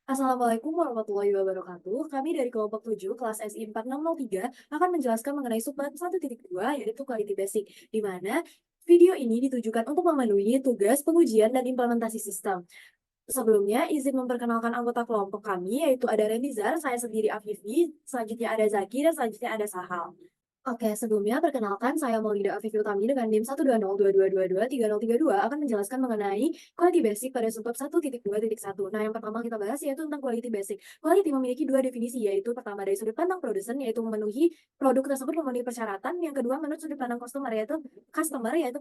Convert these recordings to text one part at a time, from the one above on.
Assalamualaikum warahmatullahi wabarakatuh. Kami dari kelompok 7 kelas SI 4603 akan menjelaskan mengenai subbab 1.2 yaitu Quality Basic, di mana video ini ditujukan untuk memenuhi tugas pengujian dan implementasi sistem. Sebelumnya, izin memperkenalkan anggota kelompok kami, yaitu ada Renizar, saya sendiri Afifi, selanjutnya ada Zaki, dan selanjutnya ada Sahal. Oke, sebelumnya perkenalkan saya Maulida Afifi Utami dengan NIM 12022223032 akan menjelaskan mengenai quality basic pada subbab 1.2.1. Nah, yang pertama kita bahas yaitu tentang quality basic. Quality memiliki dua definisi, yaitu pertama dari sudut pandang produsen, yaitu memenuhi produk tersebut memenuhi persyaratan. Yang kedua menurut sudut pandang customer, yaitu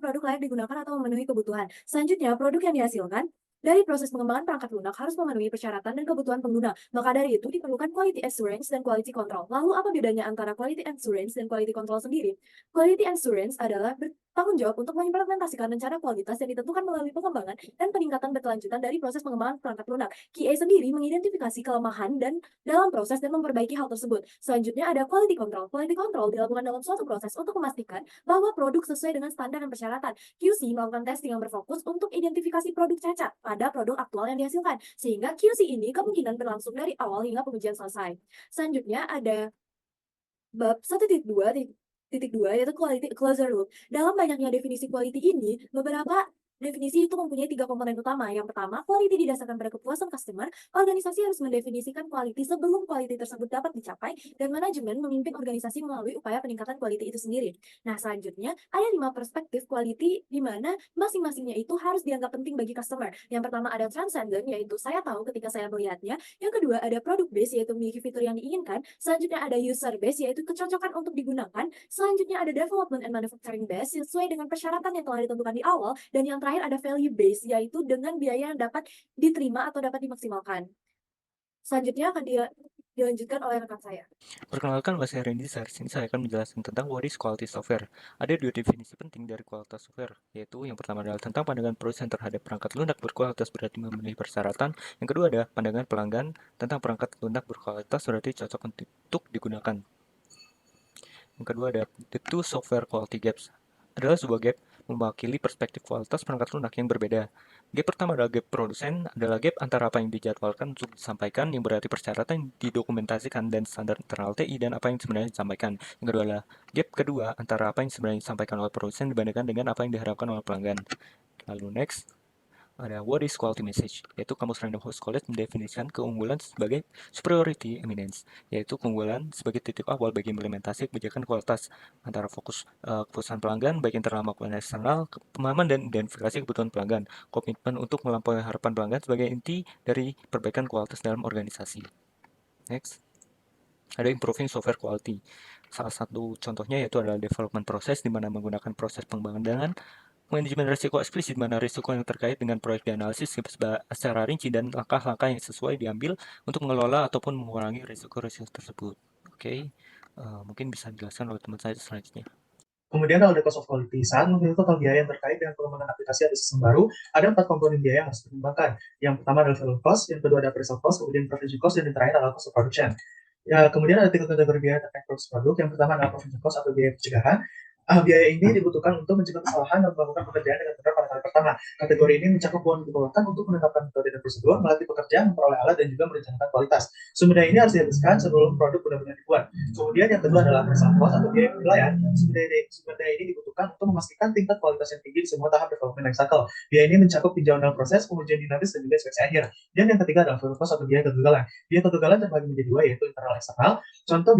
produk layak digunakan atau memenuhi kebutuhan. Selanjutnya, produk yang dihasilkan dari proses pengembangan perangkat lunak harus memenuhi persyaratan dan kebutuhan pengguna. Maka dari itu diperlukan quality assurance dan quality control. Lalu apa bedanya antara quality assurance dan quality control sendiri? Quality assurance adalah bertanggung jawab untuk mengimplementasikan rencana kualitas yang ditentukan melalui pengembangan dan peningkatan berkelanjutan dari proses pengembangan perangkat lunak. QA sendiri mengidentifikasi kelemahan dan dalam proses dan memperbaiki hal tersebut. Selanjutnya ada quality control. Quality control dilakukan dalam suatu proses untuk memastikan bahwa produk sesuai dengan standar dan persyaratan. QC melakukan testing yang berfokus untuk identifikasi produk cacat pada produk aktual yang dihasilkan, sehingga QC ini kemungkinan berlangsung dari awal hingga pengujian selesai. Selanjutnya ada bab 1.2 yaitu quality closure loop. Dalam banyaknya definisi quality ini, beberapa definisi itu mempunyai tiga komponen utama. Yang pertama, quality didasarkan pada kepuasan customer. Organisasi harus mendefinisikan quality sebelum quality tersebut dapat dicapai, dan manajemen memimpin organisasi melalui upaya peningkatan quality itu sendiri. Nah, selanjutnya ada 5 perspektif quality di mana masing-masingnya itu harus dianggap penting bagi customer. Yang pertama ada transcendent, yaitu saya tahu ketika saya melihatnya. Yang kedua ada product base, yaitu memiliki fitur yang diinginkan. Selanjutnya ada user base, yaitu kecocokan untuk digunakan. Selanjutnya ada development and manufacturing base, sesuai dengan persyaratan yang telah ditentukan di awal. Dan yang terakhir ada value base, yaitu dengan biaya yang dapat diterima atau dapat dimaksimalkan. Selanjutnya akan dilanjutkan oleh rekan saya. Perkenalkan, saya Randy. Di sini saya akan menjelaskan tentang what is quality software. Ada dua definisi penting dari kualitas software, yaitu yang pertama adalah tentang pandangan produsen terhadap perangkat lunak berkualitas berarti memenuhi persyaratan. Yang kedua ada pandangan pelanggan tentang perangkat lunak berkualitas berarti cocok untuk digunakan. Yang kedua ada the two software quality gaps. Adalah sebuah gap mewakili perspektif kualitas perangkat lunak yang berbeda. Gap pertama adalah gap produsen, adalah gap antara apa yang dijadwalkan untuk disampaikan, yang berarti persyaratan yang didokumentasikan dan standar internal TI, dan apa yang sebenarnya disampaikan. Yang kedua adalah gap kedua antara apa yang sebenarnya disampaikan oleh produsen dibandingkan dengan apa yang diharapkan oleh pelanggan. Lalu next, ada what is quality message, yaitu Kamus Random House College mendefinisikan keunggulan sebagai superiority eminence, yaitu keunggulan sebagai titik awal bagi implementasi kebijakan kualitas antara fokus kepuasan pelanggan baik internal maupun eksternal, pemahaman dan identifikasi kebutuhan pelanggan, komitmen untuk melampaui harapan pelanggan sebagai inti dari perbaikan kualitas dalam organisasi. Next, ada improving software quality. Salah satu contohnya yaitu adalah development process, di mana menggunakan proses pengembangan manajemen risiko eksplisit, di mana risiko yang terkait dengan proyek dianalisis secara rinci dan langkah-langkah yang sesuai diambil untuk mengelola ataupun mengurangi risiko-risiko tersebut. Oke, mungkin bisa dijelaskan oleh teman saya selanjutnya. Kemudian kalau ada cost of quality, saat menghitung total biaya yang terkait dengan pengembangan aplikasi atau sistem baru, ada 4 komponen biaya yang harus dipertimbangkan. Yang pertama adalah value cost, yang kedua ada appraisal cost, kemudian provision cost, dan yang terakhir adalah cost of production. Ya, kemudian ada 3 kategori biaya terkait produksi produk. Yang pertama adalah provision cost atau biaya pencegahan. Biaya ini dibutuhkan untuk mencegah kesalahan dan melakukan pekerjaan dengan benar pada kali pertama. Kategori ini mencakup uang dikeluarkan untuk menetapkan metode dan prosedur, melatih pekerja, memperoleh alat, dan juga merencanakan kualitas. Sumber daya ini harus dihabiskan sebelum produk benar-benar dibuat. Kemudian yang kedua adalah appraisal cost atau biaya penilaian. Sumber daya ini dibutuhkan untuk memastikan tingkat kualitas yang tinggi di semua tahap development life cycle. Biaya ini mencakup tinjauan dalam proses, pengujian dinamis, dan juga inspeksi akhir. Dan yang ketiga adalah value cost atau biaya kegagalan. Biaya kegagalan terbagi menjadi dua, yaitu internal dan eksternal. Contoh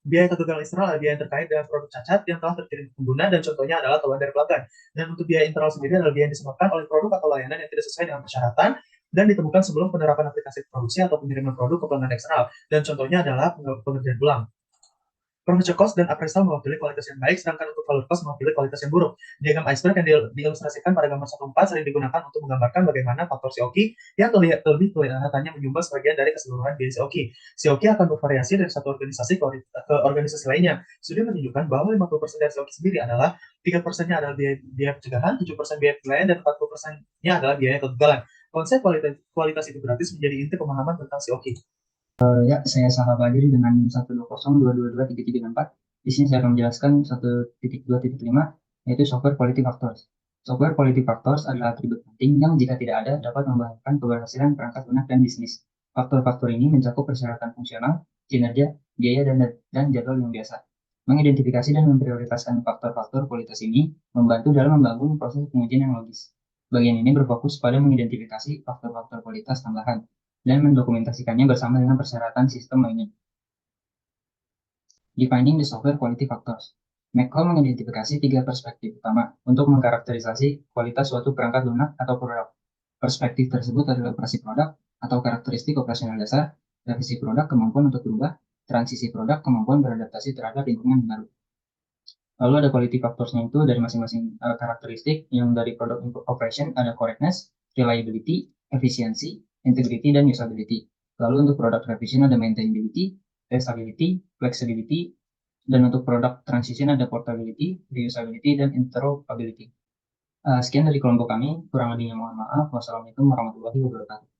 biaya kegagalan eksternal adalah biaya yang terkait dengan produk cacat yang telah terkirim ke pengguna, dan contohnya adalah keluhan dari pelanggan. Dan untuk biaya internal sendiri adalah biaya yang disebabkan oleh produk atau layanan yang tidak sesuai dengan persyaratan dan ditemukan sebelum penerapan aplikasi produksi atau pengiriman produk ke pelanggan eksternal. Dan contohnya adalah pengerjaan ulang. Provision cost dan appraisal mewakili kualitas yang baik, sedangkan untuk value cost mewakili kualitas yang buruk. Diagram iceberg yang diilustrasikan pada gambar 1.4 sering digunakan untuk menggambarkan bagaimana faktor COQ yang lebih kelihatannya menyumbang sebagian dari keseluruhan biaya COQ. COQ akan bervariasi dari satu organisasi ke organisasi lainnya. Studi menunjukkan bahwa 50% dari COQ sendiri adalah 3%-nya adalah biaya pencegahan, 7% biaya penilaian, dan 40%-nya adalah biaya kegagalan. Konsep kualitas itu gratis menjadi inti pemahaman tentang COQ. Ya, saya Saha Badri dengan 120222334. Di sini saya akan menjelaskan 1.2.5, yaitu software quality factors. Software quality factors adalah atribut penting yang jika tidak ada dapat membahayakan keberhasilan perangkat lunak dan bisnis. Faktor-faktor ini mencakup persyaratan fungsional, kinerja, biaya, dan jadwal yang biasa. Mengidentifikasi dan memprioritaskan faktor-faktor kualitas ini membantu dalam membangun proses pengujian yang logis. Bagian ini berfokus pada mengidentifikasi faktor-faktor kualitas tambahan dan mendokumentasikannya bersama dengan persyaratan sistem lainnya. Defining the software quality factors. McCall mengidentifikasi 3 perspektif utama untuk mengkarakterisasi kualitas suatu perangkat lunak atau produk. Perspektif tersebut adalah operasi produk atau karakteristik operasional dasar, revisi produk, kemampuan untuk berubah, transisi produk, kemampuan beradaptasi terhadap lingkungan baru. Lalu ada quality factors-nya itu dari masing-masing karakteristik. Yang dari product operation ada correctness, reliability, efficiency, integrity, dan usability. Lalu untuk product revision ada maintainability, testability, flexibility, dan untuk product transition ada portability, reusability, dan interoperability. Sekian dari kelompok kami, kurang lebihnya mohon maaf. Wassalamualaikum warahmatullahi wabarakatuh.